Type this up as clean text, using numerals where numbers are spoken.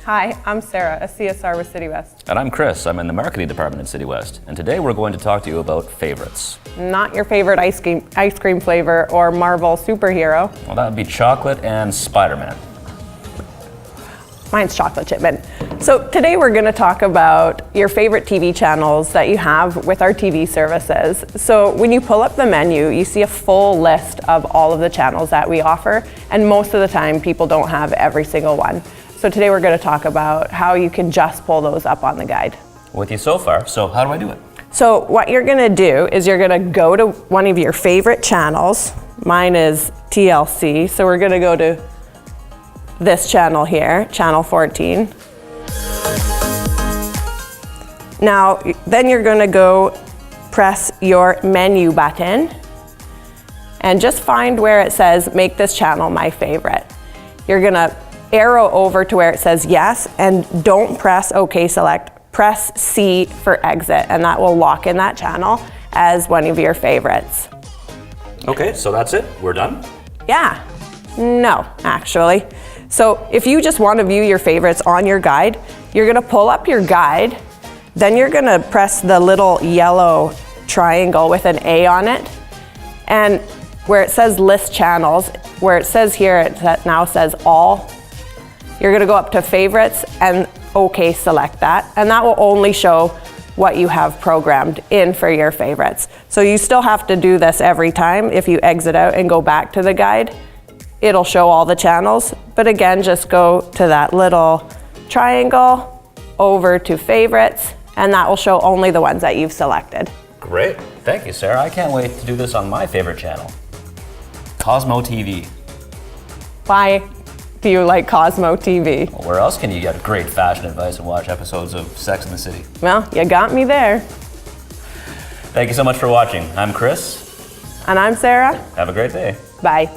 Hi, I'm Sarah, a CSR with CityWest. And I'm Chris, I'm in the marketing department at CityWest. And today we're going to talk to you about favorites. Not your favorite ice cream flavor or Marvel superhero. Well, that would be chocolate and Spider-Man. Mine's chocolate chip. So today we're going to talk about your favorite TV channels that you have with our TV services. So when you pull up the menu, you see a full list of all of the channels that we offer, and most of the time people don't have every single one. So today we're going to talk about how you can just pull those up on the guide. With you so far, so how do I do it? So what you're going to do is you're going to go to one of your favorite channels. Mine is TLC, so we're going to go to this channel here, channel 14. Now, then you're going to go press your menu button and just find where it says, make this channel my favorite. You're going to arrow over to where it says yes, and don't press OK select, press C for exit, and that will lock in that channel as one of your favorites. Okay, so that's it, we're done? Yeah, no, actually. So if you just want to view your favorites on your guide, you're going to pull up your guide, then you're going to press the little yellow triangle with an A on it, and where it says list channels, where it says here, it now says all, you're going to go up to favorites and OK select that, and that will only show what you have programmed in for your favorites. So you still have to do this every time. If you exit out and go back to the guide, it'll show all the channels, but again, just go to that little triangle over to favorites, and that will show only the ones that you've selected. Great, thank you, Sarah. I can't wait to do this on my favorite channel, Cosmo TV. Why do you like Cosmo TV? Well, where else can you get great fashion advice and watch episodes of Sex and the City? Well, you got me there. Thank you so much for watching. I'm Chris. And I'm Sarah. Have a great day. Bye.